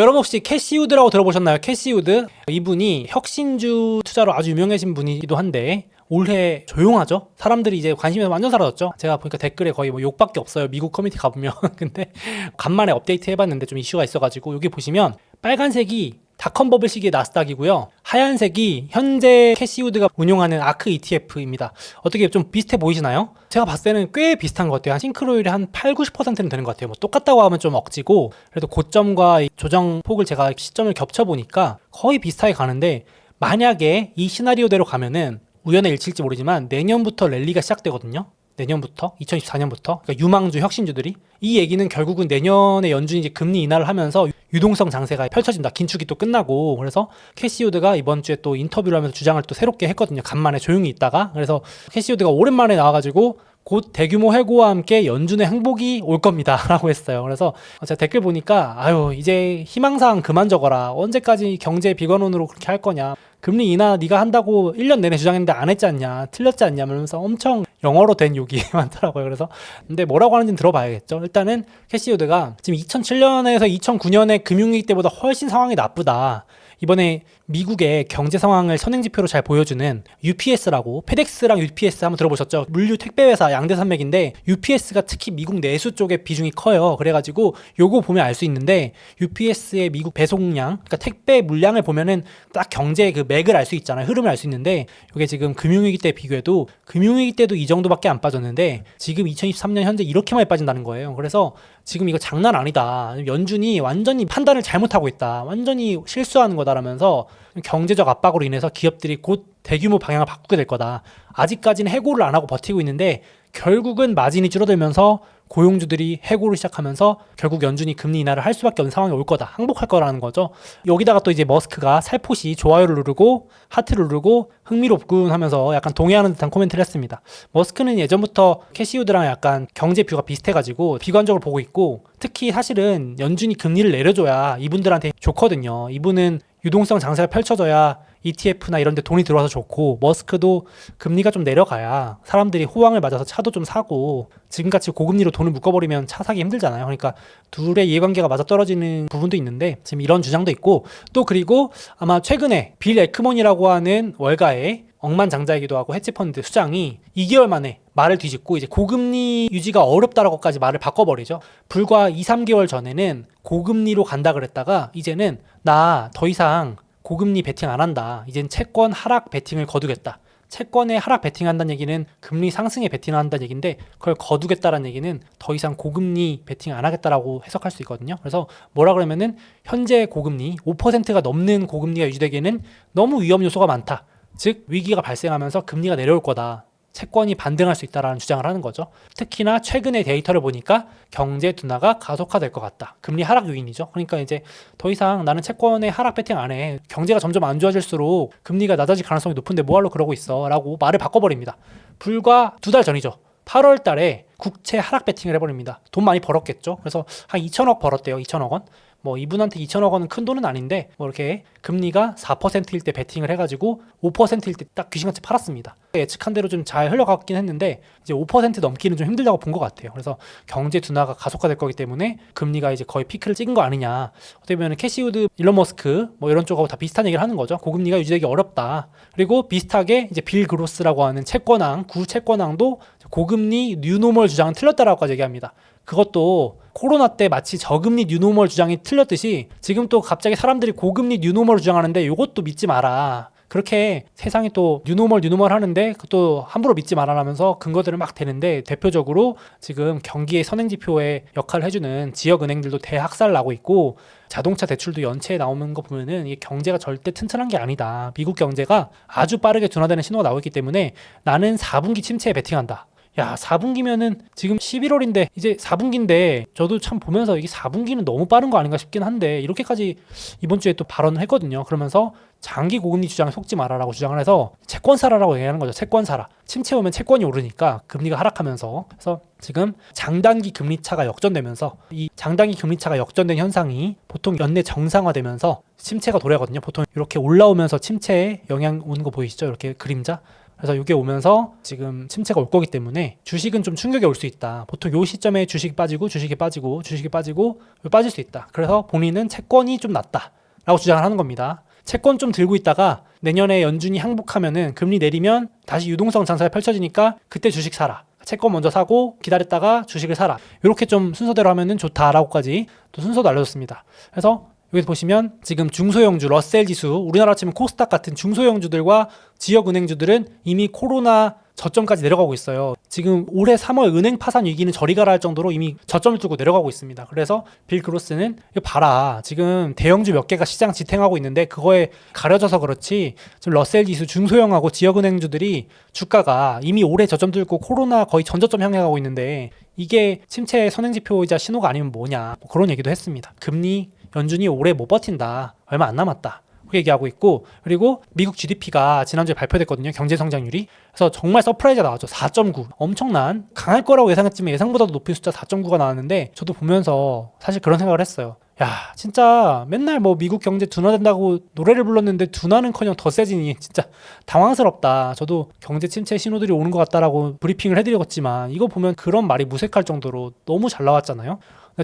여러분 혹시 캐시우드라고 들어보셨나요? 캐시우드. 이분이 혁신주 투자로 아주 유명해진 분이기도 한데 올해 조용하죠? 사람들이 이제 관심이 완전 사라졌죠? 제가 보니까 댓글에 거의 뭐 욕밖에 없어요. 미국 커뮤니티 가보면. 근데 간만에 업데이트 해봤는데 좀 이슈가 있어가지고 여기 보시면 빨간색이 닷컴 버블 시기의 나스닥이고요. 하얀색이 현재 캐시우드가 운용하는 아크 ETF입니다. 어떻게 좀 비슷해 보이시나요? 제가 봤을 때는 꽤 비슷한 것 같아요. 한 싱크로율이 한 8, 90%는 되는 것 같아요. 뭐 똑같다고 하면 좀 억지고 그래도 고점과 조정 폭을 제가 시점을 겹쳐보니까 거의 비슷하게 가는데 만약에 이 시나리오대로 가면은 우연의 일치일지 모르지만 내년부터 랠리가 시작되거든요. 내년부터 2024년부터 그러니까 유망주 혁신주들이 이 얘기는 결국은 내년에 연준이 이제 금리 인하를 하면서 유동성 장세가 펼쳐진다. 긴축이 또 끝나고 그래서 캐시우드가 이번 주에 또 인터뷰를 하면서 주장을 또 새롭게 했거든요. 간만에 조용히 있다가 그래서 캐시우드가 오랜만에 나와가지고 곧 대규모 해고와 함께 연준의 행복이 올 겁니다 라고 했어요. 그래서 제가 댓글 보니까 아유 이제 희망사항 그만 적어라. 언제까지 경제 비관론으로 그렇게 할 거냐. 금리 인하 네가 한다고 1년 내내 주장했는데 안 했지 않냐. 틀렸지 않냐. 이러면서 엄청 영어로 된 욕이 많더라고요. 그래서 근데 뭐라고 하는지는 들어봐야겠죠. 일단은 캐시우드가 지금 2007년에서 2009년의 금융위기 때보다 훨씬 상황이 나쁘다. 이번에 미국의 경제 상황을 선행지표로 잘 보여주는 UPS라고 페덱스랑 UPS 한번 들어보셨죠? 물류 택배회사 양대 산맥인데 UPS가 특히 미국 내수 쪽에 비중이 커요. 그래가지고 요거 보면 알 수 있는데 UPS의 미국 배송량, 그러니까 택배 물량을 보면은 딱 경제의 그 맥을 알 수 있잖아요. 흐름을 알 수 있는데 이게 지금 금융위기 때 비교해도 금융위기 때도 이 정도밖에 안 빠졌는데 지금 2023년 현재 이렇게 많이 빠진다는 거예요. 그래서 지금 이거 장난 아니다. 연준이 완전히 판단을 잘못하고 있다. 완전히 실수하는 거다라면서 경제적 압박으로 인해서 기업들이 곧 대규모 방향을 바꾸게 될 거다. 아직까지는 해고를 안 하고 버티고 있는데 결국은 마진이 줄어들면서 고용주들이 해고를 시작하면서 결국 연준이 금리 인하를 할 수밖에 없는 상황이 올 거다. 항복할 거라는 거죠. 여기다가 또 이제 머스크가 살포시 좋아요를 누르고 하트를 누르고 흥미롭군 하면서 약간 동의하는 듯한 코멘트를 했습니다. 머스크는 예전부터 캐시우드랑 약간 경제 뷰가 비슷해가지고 비관적으로 보고 있고 특히 사실은 연준이 금리를 내려줘야 이분들한테 좋거든요. 이분은 유동성 장세가 펼쳐져야 ETF나 이런 데 돈이 들어와서 좋고 머스크도 금리가 좀 내려가야 사람들이 호황을 맞아서 차도 좀 사고 지금같이 고금리로 돈을 묶어버리면 차 사기 힘들잖아요. 그러니까 둘의 이해관계가 맞아떨어지는 부분도 있는데 지금 이런 주장도 있고 또 그리고 아마 최근에 빌 에크먼이라고 하는 월가의 억만장자이기도 하고 헤지펀드 수장이 2개월 만에 말을 뒤집고 이제 고금리 유지가 어렵다라고까지 말을 바꿔버리죠. 불과 2, 3개월 전에는 고금리로 간다 그랬다가 이제는 나 더 이상 고금리 베팅 안 한다. 이젠 채권 하락 베팅을 거두겠다. 채권에 하락 베팅한다는 얘기는 금리 상승에 베팅한다는 얘기인데 그걸 거두겠다라는 얘기는 더 이상 고금리 베팅 안 하겠다라고 해석할 수 있거든요. 그래서 뭐라 그러면은 현재 고금리 5%가 넘는 고금리가 유지되기에는 너무 위험 요소가 많다. 즉 위기가 발생하면서 금리가 내려올 거다. 채권이 반등할 수 있다라는 주장을 하는 거죠. 특히나 최근의 데이터를 보니까 경제 둔화가 가속화될 것 같다. 금리 하락 요인이죠. 그러니까 이제 더 이상 나는 채권에 하락 베팅 안 해. 경제가 점점 안 좋아질수록 금리가 낮아질 가능성이 높은데 뭐하러 그러고 있어. 라고 말을 바꿔버립니다. 불과 2달 전이죠. 8월 달에 국채 하락 베팅을 해버립니다. 돈 많이 벌었겠죠. 그래서 한 2천억 벌었대요. 2천억 원. 뭐 이분한테 2천억 원은 큰 돈은 아닌데 뭐 이렇게 금리가 4%일 때 베팅을 해가지고 5%일 때 딱 귀신같이 팔았습니다. 예측한 대로 좀 잘 흘러갔긴 했는데 이제 5% 넘기는 좀 힘들다고 본 것 같아요. 그래서 경제 둔화가 가속화될 거기 때문에 금리가 이제 거의 피크를 찍은 거 아니냐. 어떻게 보면 캐시우드, 일론 머스크 뭐 이런 쪽하고 다 비슷한 얘기를 하는 거죠. 고금리가 유지되기 어렵다. 그리고 비슷하게 이제 빌 그로스라고 하는 채권왕, 구채권왕도 고금리 뉴노멀 주장은 틀렸다라고까지 얘기합니다. 그것도 코로나 때 마치 저금리 뉴노멀 주장이 틀렸듯이 지금 또 갑자기 사람들이 고금리 뉴노멀 주장하는데 이것도 믿지 마라. 그렇게 세상이 또 뉴노멀 하는데 그것도 함부로 믿지 말아라면서 근거들을 막 대는데 대표적으로 지금 경기의 선행지표에 역할을 해주는 지역은행들도 대학살 나고 있고 자동차 대출도 연체에 나오는 거 보면은 이게 경제가 절대 튼튼한 게 아니다. 미국 경제가 아주 빠르게 둔화되는 신호가 나오고 있기 때문에 나는 4분기 침체에 베팅한다. 야 4분기면은 지금 11월인데 이제 4분기인데 저도 참 보면서 이게 4분기는 너무 빠른 거 아닌가 싶긴 한데 이렇게까지 이번 주에 또 발언을 했거든요. 그러면서 장기 고금리 주장에 속지 마라라고 주장을 해서 채권 사라라고 얘기하는 거죠. 채권 사라. 침체 오면 채권이 오르니까 금리가 하락하면서 그래서 지금 장단기 금리 차가 역전되면서 이 장단기 금리 차가 역전된 현상이 보통 연내 정상화되면서 침체가 도래하거든요. 보통 이렇게 올라오면서 침체에 영향 오는 거 보이시죠? 이렇게 그림자. 그래서 이게 오면서 지금 침체가 올 거기 때문에 주식은 좀 충격이 올 수 있다. 보통 요 시점에 주식이 빠지고 빠질 수 있다. 그래서 본인은 채권이 좀 낫다라고 주장을 하는 겁니다. 채권 좀 들고 있다가 내년에 연준이 항복하면은 금리 내리면 다시 유동성 장세가 펼쳐지니까 그때 주식 사라. 채권 먼저 사고 기다렸다가 주식을 사라. 이렇게 좀 순서대로 하면은 좋다라고까지 또 순서도 알려줬습니다. 그래서 여기 보시면 지금 중소형주, 러셀 지수, 우리나라 치면 코스닥 같은 중소형주들과 지역은행주들은 이미 코로나 저점까지 내려가고 있어요. 지금 올해 3월 은행 파산 위기는 저리 가라 할 정도로 이미 저점을 뚫고 내려가고 있습니다. 그래서 빌 그로스는 이거 봐라. 지금 대형주 몇 개가 시장 지탱하고 있는데 그거에 가려져서 그렇지 지금 러셀 지수 중소형하고 지역은행주들이 주가가 이미 올해 저점 뚫고 코로나 거의 전저점 향해 가고 있는데 이게 침체의 선행지표이자 신호가 아니면 뭐냐. 뭐 그런 얘기도 했습니다. 금리 연준이 올해 못 버틴다. 얼마 안 남았다. 그 얘기하고 있고 그리고 미국 GDP가 지난주에 발표됐거든요. 경제 성장률이. 그래서 정말 서프라이즈가 나왔죠. 4.9. 엄청난 강할 거라고 예상했지만 예상보다도 높은 숫자 4.9가 나왔는데 저도 보면서 사실 그런 생각을 했어요. 야 진짜 맨날 뭐 미국 경제 둔화된다고 노래를 불렀는데 둔화는커녕 더 세지니 진짜 당황스럽다. 저도 경제 침체 신호들이 오는 것 같다라고 브리핑을 해드렸지만 이거 보면 그런 말이 무색할 정도로 너무 잘 나왔잖아요.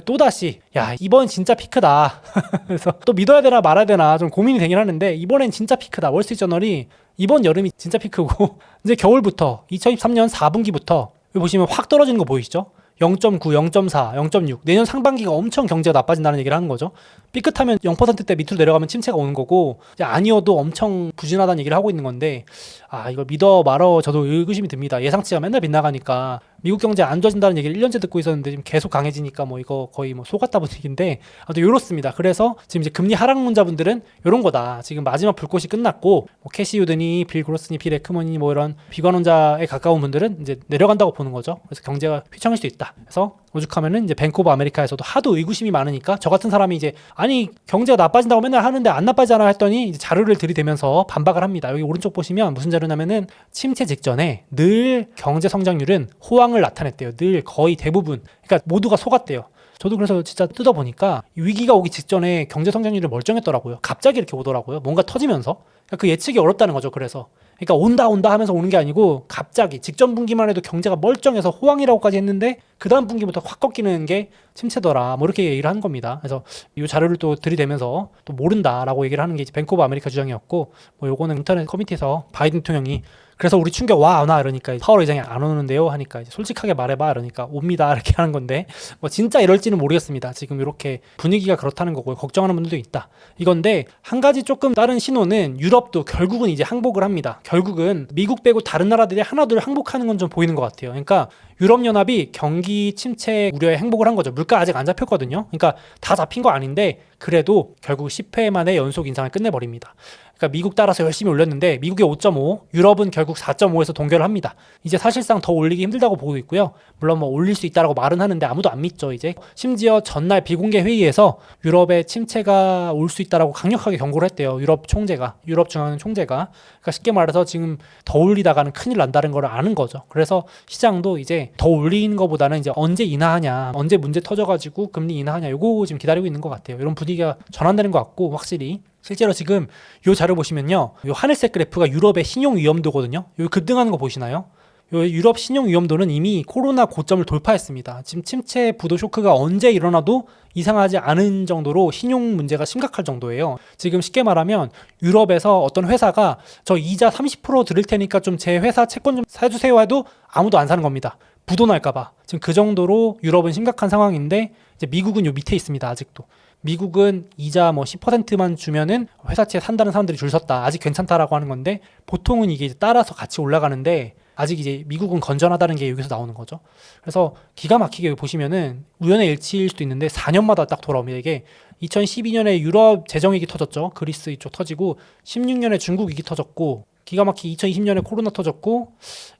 또다시 야 이번 진짜 피크다. 그래서 또 믿어야 되나 말아야 되나 좀 고민이 되긴 하는데 이번엔 진짜 피크다. 월스트리트저널이 이번 여름이 진짜 피크고 이제 겨울부터 2023년 4분기부터 여기 보시면 확 떨어지는 거 보이시죠? 0.9, 0.4, 0.6 내년 상반기가 엄청 경제가 나빠진다는 얘기를 하는 거죠. 삐끗하면 0%대 밑으로 내려가면 침체가 오는 거고 이제 아니어도 엄청 부진하다는 얘기를 하고 있는 건데 아 이걸 믿어 말어 저도 의구심이 듭니다. 예상치가 맨날 빗나가니까 미국 경제 안 좋아진다는 얘기를 1년째 듣고 있었는데 지금 계속 강해지니까 뭐 이거 거의 뭐 속았다 분위기인데 아무튼 이렇습니다. 그래서 지금 이제 금리 하락론자분들은 이런 거다. 지금 마지막 불꽃이 끝났고 뭐 캐시 유드니 빌 그로스니 빌 에크먼이 뭐 이런 비관론자에 가까운 분들은 이제 내려간다고 보는 거죠. 그래서 경제가 휘청일 수 있다. 그래서 오죽하면은 이제 뱅크 오브 아메리카에서도 하도 의구심이 많으니까 저 같은 사람이 이제 아니 경제가 나빠진다고 맨날 하는데 안 나빠지잖아 했더니 이제 자료를 들이대면서 반박을 합니다. 여기 오른쪽 보시면 무슨 자료냐면은 침체 직전에 늘 경제 성장률은 호황을 나타냈대요. 늘 거의 대부분. 그러니까 모두가 속았대요. 저도 그래서 진짜 뜯어보니까 위기가 오기 직전에 경제 성장률이 멀쩡했더라고요. 갑자기 이렇게 오더라고요. 뭔가 터지면서. 그러니까 그 예측이 어렵다는 거죠. 그래서 그러니까 온다 하면서 오는 게 아니고 갑자기 직전 분기만 해도 경제가 멀쩡해서 호황이라고까지 했는데 그 다음 분기부터 확 꺾이는 게 침체더라. 뭐 이렇게 얘기를 하는 겁니다. 그래서 이 자료를 또 들이대면서 또 모른다라고 얘기를 하는 게 이제 뱅크 오브 아메리카 주장이었고 뭐 요거는 인터넷 커뮤니티에서 바이든 대통령이 그래서 우리 충격 와 안 와 이러니까 파월 의장이 안 오는데요 하니까 이제 솔직하게 말해봐 이러니까 옵니다 이렇게 하는 건데 뭐 진짜 이럴지는 모르겠습니다. 지금 이렇게 분위기가 그렇다는 거고요. 걱정하는 분들도 있다 이건데 한 가지 조금 다른 신호는 유럽도 결국은 이제 항복을 합니다. 결국은 미국 빼고 다른 나라들이 하나둘 항복하는 건 좀 보이는 것 같아요. 그러니까 유럽연합이 경기 침체 우려에 행복을 한 거죠. 물가 아직 안 잡혔거든요. 그러니까 다 잡힌 거 아닌데 그래도 결국 10회 만에 연속 인상을 끝내버립니다. 그러니까 미국 따라서 열심히 올렸는데 미국이 5.5, 유럽은 결국 4.5에서 동결을 합니다. 이제 사실상 더 올리기 힘들다고 보고 있고요. 물론 뭐 올릴 수 있다라고 말은 하는데 아무도 안 믿죠. 이제 심지어 전날 비공개 회의에서 유럽에 침체가 올 수 있다라고 강력하게 경고를 했대요. 유럽 중앙은행 총재가. 그러니까 쉽게 말해서 지금 더 올리다가는 큰일 난다는 걸 아는 거죠. 그래서 시장도 이제 더 올리는 것보다는 이제 언제 인하하냐, 언제 문제 터져가지고 금리 인하하냐, 요거 지금 기다리고 있는 것 같아요. 이런 분위기가 전환되는 것 같고 확실히. 실제로 지금 이 자료 보시면요. 이 하늘색 그래프가 유럽의 신용 위험도거든요. 여기 급등하는 거 보시나요? 이 유럽 신용 위험도는 이미 코로나 고점을 돌파했습니다. 지금 침체 부도 쇼크가 언제 일어나도 이상하지 않은 정도로 신용 문제가 심각할 정도예요. 지금 쉽게 말하면 유럽에서 어떤 회사가 저 이자 30% 드릴 테니까 좀 제 회사 채권 좀 사주세요 해도 아무도 안 사는 겁니다. 부도 날까봐. 지금 그 정도로 유럽은 심각한 상황인데 이제 미국은 요 밑에 있습니다. 아직도. 미국은 이자 뭐 10%만 주면은 회사채 산다는 사람들이 줄 섰다. 아직 괜찮다라고 하는 건데 보통은 이게 따라서 같이 올라가는데 아직 이제 미국은 건전하다는 게 여기서 나오는 거죠. 그래서 기가 막히게 보시면은 우연의 일치일 수도 있는데 4년마다 딱 돌아옵니다. 이게 2012년에 유럽 재정위기 터졌죠. 그리스 이쪽 터지고 16년에 중국 위기 터졌고 기가 막히게 2020년에 코로나 터졌고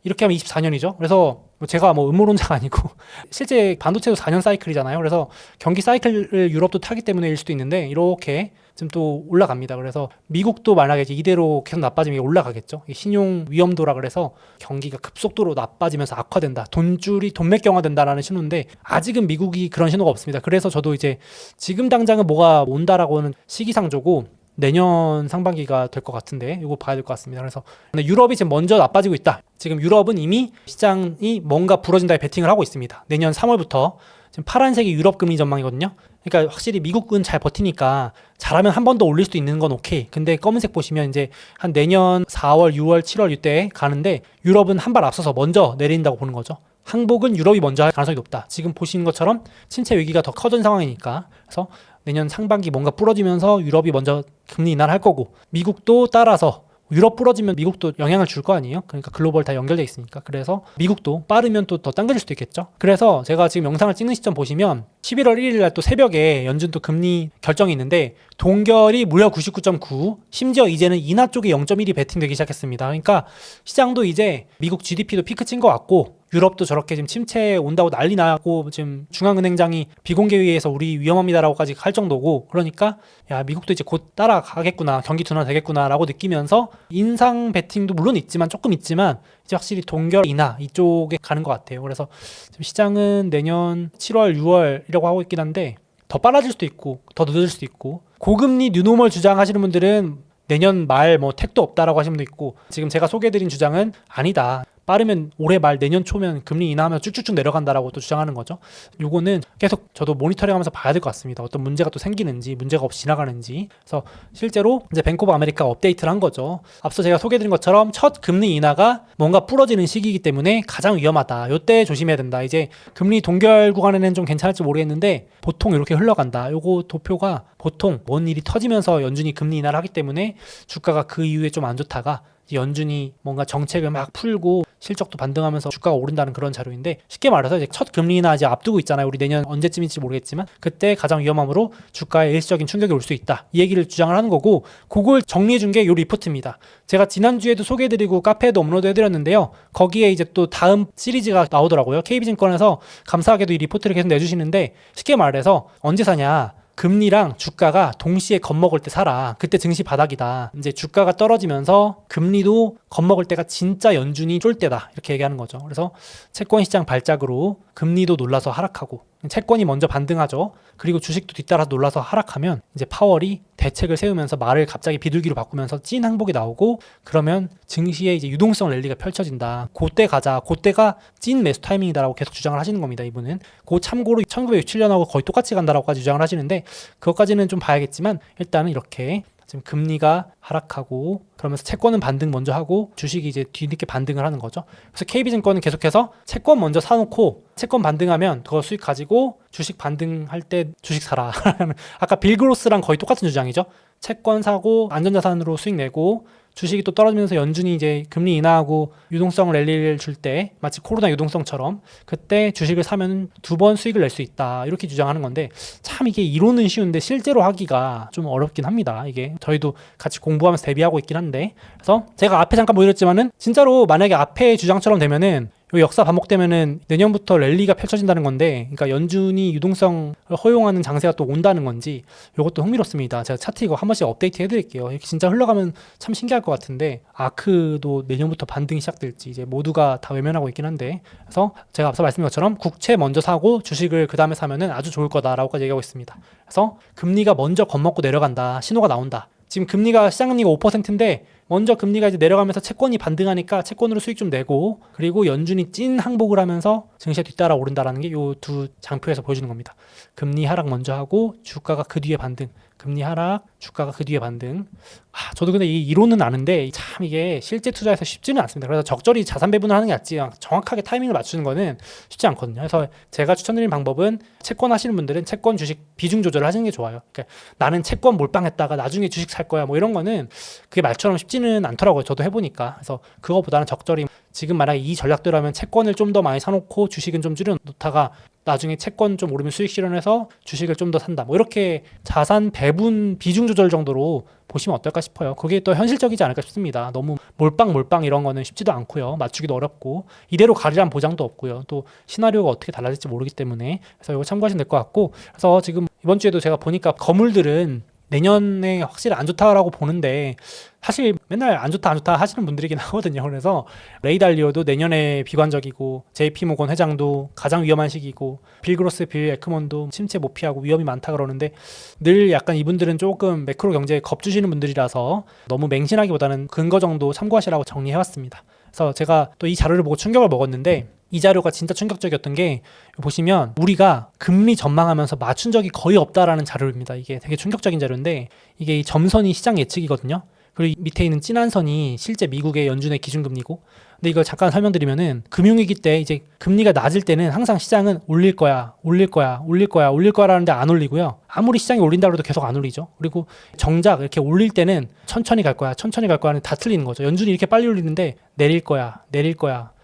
이렇게 하면 24년이죠. 그래서 제가 뭐 음모론자가 아니고 실제 반도체도 4년 사이클이잖아요. 그래서 경기 사이클을 유럽도 타기 때문에일 수도 있는데 이렇게 지금 또 올라갑니다. 그래서 미국도 만약에 이대로 계속 나빠지면 올라가겠죠. 신용 위험도라 그래서 경기가 급속도로 나빠지면서 악화된다. 돈맥경화된다라는 신호인데 아직은 미국이 그런 신호가 없습니다. 그래서 저도 이제 지금 당장은 뭐가 온다라고는 시기상조고 내년 상반기가 될 것 같은데 이거 봐야 될 것 같습니다. 그래서 근데 유럽이 지금 먼저 나빠지고 있다. 지금 유럽은 이미 시장이 뭔가 부러진다에 베팅을 하고 있습니다. 내년 3월부터 지금 파란색이 유럽 금리 전망이거든요. 그러니까 확실히 미국은 잘 버티니까 잘하면 한 번 더 올릴 수도 있는 건 오케이. 근데 검은색 보시면 이제 한 내년 4월, 6월, 7월 이때 가는데 유럽은 한 발 앞서서 먼저 내린다고 보는 거죠. 항복은 유럽이 먼저 할 가능성이 높다. 지금 보시는 것처럼 침체 위기가 더 커진 상황이니까. 그래서 내년 상반기 뭔가 부러지면서 유럽이 먼저 금리 인하를 할 거고 미국도 따라서 유럽 부러지면 미국도 영향을 줄 거 아니에요? 그러니까 글로벌 다 연결돼 있으니까. 그래서 미국도 빠르면 또 더 당겨질 수도 있겠죠. 그래서 제가 지금 영상을 찍는 시점 보시면 11월 1일 날 또 새벽에 연준 또 금리 결정이 있는데 동결이 무려 99.9, 심지어 이제는 인하 쪽에 0.1이 베팅되기 시작했습니다. 그러니까 시장도 이제 미국 GDP도 피크 친 것 같고 유럽도 저렇게 지금 침체 온다고 난리 나고 지금 중앙은행장이 비공개회의에서 우리 위험합니다라고까지 할 정도고 그러니까 야 미국도 이제 곧 따라가겠구나 경기 둔화 되겠구나라고 느끼면서 인상 베팅도 물론 있지만 조금 있지만 이제 확실히 동결 인하 이쪽에 가는 것 같아요. 그래서 지금 시장은 내년 7월 6월이라고 하고 있긴 한데 더 빨라질 수도 있고 더 늦을 수도 있고 고금리 뉴노멀 주장하시는 분들은 내년 말 뭐 택도 없다라고 하시는 분도 있고 지금 제가 소개해드린 주장은 아니다. 빠르면 올해 말 내년 초면 금리 인하하면 쭉쭉쭉 내려간다라고 또 주장하는 거죠. 요거는 계속 저도 모니터링하면서 봐야 될 것 같습니다. 어떤 문제가 또 생기는지 문제가 없이 지나가는지. 그래서 실제로 이제 뱅크 오브 아메리카가 업데이트를 한 거죠. 앞서 제가 소개해드린 것처럼 첫 금리 인하가 뭔가 풀어지는 시기이기 때문에 가장 위험하다. 요때 조심해야 된다. 이제 금리 동결 구간에는 좀 괜찮을지 모르겠는데 보통 이렇게 흘러간다. 요거 도표가 보통 뭔 일이 터지면서 연준이 금리 인하를 하기 때문에 주가가 그 이후에 좀 안 좋다가 연준이 뭔가 정책을 막 풀고 실적도 반등하면서 주가가 오른다는 그런 자료인데 쉽게 말해서 이제 첫 금리 인하 이제 앞두고 있잖아요. 우리 내년 언제쯤일지 모르겠지만 그때 가장 위험함으로 주가에 일시적인 충격이 올 수 있다. 이 얘기를 주장을 하는 거고 그걸 정리해 준 게 이 리포트입니다. 제가 지난주에도 소개해드리고 카페에도 업로드 해드렸는데요. 거기에 이제 또 다음 시리즈가 나오더라고요. KB증권에서 감사하게도 이 리포트를 계속 내주시는데 쉽게 말해서 언제 사냐. 금리랑 주가가 동시에 겁먹을 때 사라. 그때 증시 바닥이다. 이제 주가가 떨어지면서 금리도 겁먹을 때가 진짜 연준이 쫄 때다. 이렇게 얘기하는 거죠. 그래서 채권 시장 발작으로 금리도 놀라서 하락하고 채권이 먼저 반등하죠. 그리고 주식도 뒤따라서 놀라서 하락하면 이제 파월이 대책을 세우면서 말을 갑자기 비둘기로 바꾸면서 찐 항복이 나오고 그러면 증시에 이제 유동성 랠리가 펼쳐진다. 그때 가자. 그때가 찐 매수 타이밍이다라고 계속 주장을 하시는 겁니다. 이분은. 그 참고로 1967년하고 거의 똑같이 간다라고까지 주장을 하시는데 그것까지는 좀 봐야겠지만 일단은 이렇게 지금 금리가 하락하고 그러면서 채권은 반등 먼저 하고 주식이 이제 뒤늦게 반등을 하는 거죠. 그래서 KB증권은 계속해서 채권 먼저 사놓고 채권 반등하면 그거 수익 가지고 주식 반등할 때 주식 사라. 아까 빌그로스랑 거의 똑같은 주장이죠. 채권 사고 안전자산으로 수익 내고 주식이 또 떨어지면서 연준이 이제 금리 인하하고 유동성 랠리를 줄 때 마치 코로나 유동성처럼 그때 주식을 사면 2번 수익을 낼 수 있다 이렇게 주장하는 건데 참 이게 이론은 쉬운데 실제로 하기가 좀 어렵긴 합니다. 이게 저희도 같이 공부하면서 대비하고 있긴 한데 그래서 제가 앞에 잠깐 보여드렸지만은 진짜로 만약에 앞에 주장처럼 되면은 요 역사 반복되면은 내년부터 랠리가 펼쳐진다는 건데, 그러니까 연준이 유동성을 허용하는 장세가 또 온다는 건지, 요것도 흥미롭습니다. 제가 차트 이거 한 번씩 업데이트 해드릴게요. 이렇게 진짜 흘러가면 참 신기할 것 같은데, 아크도 내년부터 반등이 시작될지 이제 모두가 다 외면하고 있긴 한데, 그래서 제가 앞서 말씀드린 것처럼 국채 먼저 사고 주식을 그 다음에 사면은 아주 좋을 거다라고까지 얘기하고 있습니다. 그래서 금리가 먼저 겁먹고 내려간다, 신호가 나온다. 지금 금리가 시장 금리가 5%인데 먼저 금리가 이제 내려가면서 채권이 반등하니까 채권으로 수익 좀 내고 그리고 연준이 찐 항복을 하면서 증시가 뒤따라 오른다라는 게 요 두 장표에서 보여주는 겁니다. 금리 하락 먼저 하고 주가가 그 뒤에 반등. 금리 하락, 주가가 그 뒤에 반등. 저도 근데 이 이론은 아는데 참 이게 실제 투자에서 쉽지는 않습니다. 그래서 적절히 자산 배분을 하는 게 낫지 정확하게 타이밍을 맞추는 거는 쉽지 않거든요. 그래서 제가 추천드리는 방법은 채권 하시는 분들은 채권 주식 비중 조절을 하시는 게 좋아요. 그러니까 나는 채권 몰빵했다가 나중에 주식 살 거야 뭐 이런 거는 그게 말처럼 쉽지는 않더라고요. 저도 해보니까. 그래서 그거보다는 적절히 지금 만약에 이 전략대로 하면 채권을 좀 더 많이 사놓고 주식은 좀 줄여놓다가 나중에 채권 좀 오르면 수익 실현해서 주식을 좀 더 산다. 뭐 이렇게 자산 배분 비중 조절 정도로 보시면 어떨까 싶어요. 그게 또 현실적이지 않을까 싶습니다. 너무 몰빵 이런 거는 쉽지도 않고요. 맞추기도 어렵고 이대로 가리란 보장도 없고요. 또 시나리오가 어떻게 달라질지 모르기 때문에 그래서 이거 참고하시면 될 것 같고 그래서 지금 이번 주에도 제가 보니까 거물들은 내년에 확실히 안 좋다라고 보는데 사실 맨날 안 좋다 하시는 분들이긴 하거든요. 그래서 레이 달리오도 내년에 비관적이고 JP 모건 회장도 가장 위험한 시기고 빌 그로스 빌 에크먼도 침체 못 피하고 위험이 많다 그러는데 늘 약간 이분들은 조금 매크로 경제에 겁주시는 분들이라서 너무 맹신하기보다는 근거 정도 참고하시라고 정리해왔습니다. 그래서 제가 또 이 자료를 보고 충격을 먹었는데 이 자료가 진짜 충격적이었던 게 보시면 우리가 금리 전망하면서 맞춘 적이 거의 없다라는 자료입니다. 이게 되게 충격적인 자료인데 이게 이 점선이 시장 예측이거든요. 그리고 밑에 있는 진한 선이 실제 미국의 연준의 기준금리고 근데 이걸 잠깐 설명드리면은 금융위기 때 이제 금리가 낮을 때는 항상 시장은 올릴 거야 라는데 안 올리고요. 아무리 시장이 올린다고 해도 계속 안 올리죠. 그리고 정작 이렇게 올릴 때는 천천히 갈 거야 하는 다 틀리는 거죠. 연준이 이렇게 빨리 올리는데 내릴 거야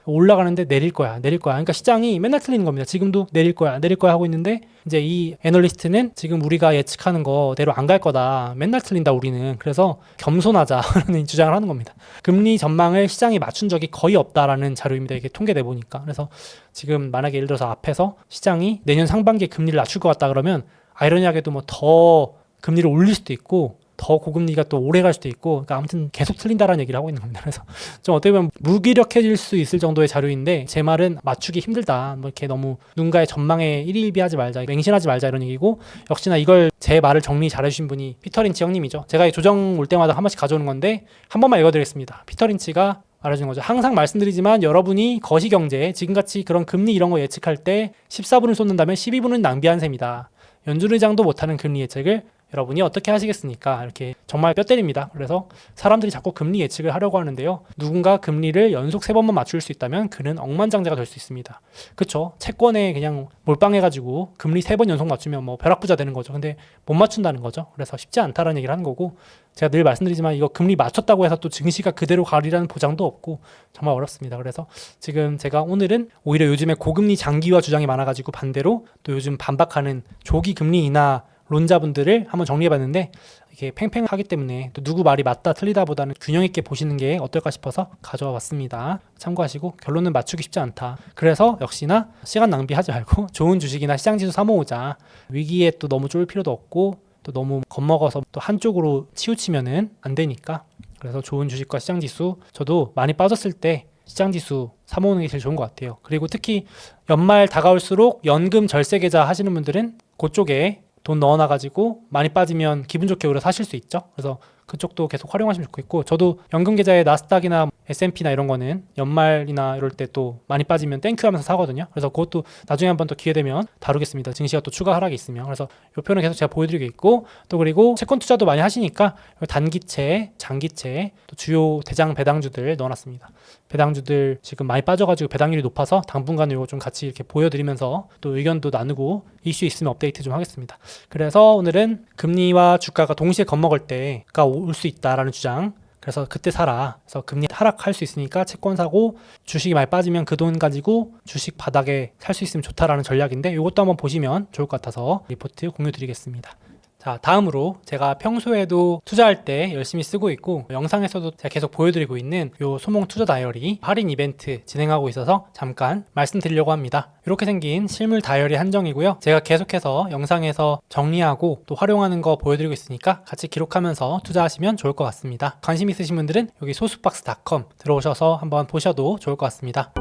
올라가는데 내릴 거야. 그러니까 시장이 맨날 틀리는 겁니다. 지금도 내릴 거야 하고 있는데 이제 이 애널리스트는 지금 우리가 예측하는 거대로 안 갈 거다. 맨날 틀린다 우리는. 그래서 겸손하자라는 주장을 하는 겁니다. 금리 전망을 시장이 맞춘 적이 거의 없다라는 자료입니다. 이게 통계돼 보니까. 그래서 지금 만약에 예를 들어서 앞에서 시장이 내년 상반기에 금리를 낮출 것 같다 그러면 아이러니하게도 뭐 더 금리를 올릴 수도 있고 더 고금리가 또 오래 갈 수도 있고 그러니까 아무튼 계속 틀린다라는 얘기를 하고 있는 겁니다. 그래서 좀 어떻게 보면 무기력해질 수 있을 정도의 자료인데 제 말은 맞추기 힘들다. 뭐 이렇게 너무 누군가의 전망에 일희일비하지 말자, 맹신하지 말자 이런 얘기고 역시나 이걸 제 말을 정리 잘해주신 분이 피터 린치 형님이죠. 제가 이 조정 올 때마다 한 번씩 가져오는 건데 한 번만 읽어드리겠습니다. 피터 린치가 말해주는 거죠. 항상 말씀드리지만 여러분이 거시경제, 지금같이 그런 금리 이런 거 예측할 때 14분을 쏟는다면 12분은 낭비한 셈이다. 연준 의장도 못하는 금리 예측을 여러분이 어떻게 하시겠습니까? 이렇게 정말 뼈 때립니다. 그래서 사람들이 자꾸 금리 예측을 하려고 하는데요. 누군가 금리를 연속 3번만 맞출 수 있다면 그는 억만장자가 될 수 있습니다. 그쵸? 채권에 그냥 몰빵해가지고 금리 3번 연속 맞추면 뭐 벼락부자 되는 거죠. 근데 못 맞춘다는 거죠. 그래서 쉽지 않다라는 얘기를 하는 거고 제가 늘 말씀드리지만 이거 금리 맞췄다고 해서 또 증시가 그대로 가리라는 보장도 없고 정말 어렵습니다. 그래서 지금 제가 오늘은 오히려 요즘에 고금리 장기화 주장이 많아가지고 반대로 또 요즘 반박하는 조기 금리 인하 론자분들을 한번 정리해봤는데 이게 팽팽하기 때문에 또 누구 말이 맞다 틀리다 보다는 균형 있게 보시는 게 어떨까 싶어서 가져와 봤습니다. 참고하시고 결론은 맞추기 쉽지 않다. 그래서 역시나 시간 낭비하지 말고 좋은 주식이나 시장지수 사모으자. 위기에 또 너무 쫄 필요도 없고 또 너무 겁먹어서 또 한쪽으로 치우치면은 안 되니까 그래서 좋은 주식과 시장지수 저도 많이 빠졌을 때 시장지수 사모으는 게 제일 좋은 것 같아요. 그리고 특히 연말 다가올수록 연금 절세 계좌 하시는 분들은 그쪽에 돈 넣어놔가지고 많이 빠지면 기분 좋게 오히려 사실 수 있죠. 그래서 그쪽도 계속 활용하시면 좋겠고 저도 연금 계좌에 나스닥이나 S&P나 이런 거는 연말이나 이럴 때 또 많이 빠지면 땡큐 하면서 사거든요. 그래서 그것도 나중에 한번 또 기회 되면 다루겠습니다. 증시가 또 추가 하락이 있으면. 그래서 이 표는 계속 제가 보여드리고 있고 또 그리고 채권 투자도 많이 하시니까 단기채, 장기채 또 주요 대장 배당주들 넣어놨습니다. 배당주들 지금 많이 빠져가지고 배당률이 높아서 당분간은 이거 좀 같이 이렇게 보여드리면서 또 의견도 나누고 이슈 있으면 업데이트 좀 하겠습니다. 그래서 오늘은 금리와 주가가 동시에 겁먹을 때가 올 수 있다라는 주장. 그래서 그때 사라. 그래서 금리 하락할 수 있으니까 채권 사고 주식이 많이 빠지면 그 돈 가지고 주식 바닥에 살 수 있으면 좋다라는 전략인데 이것도 한번 보시면 좋을 것 같아서 리포트 공유 드리겠습니다. 자, 다음으로 제가 평소에도 투자할 때 열심히 쓰고 있고 영상에서도 제가 계속 보여드리고 있는 요 소몽 투자 다이어리 할인 이벤트 진행하고 있어서 잠깐 말씀드리려고 합니다. 이렇게 생긴 실물 다이어리 한정이고요. 제가 계속해서 영상에서 정리하고 또 활용하는 거 보여드리고 있으니까 같이 기록하면서 투자하시면 좋을 것 같습니다. 관심 있으신 분들은 여기 소스박스.com 들어오셔서 한번 보셔도 좋을 것 같습니다.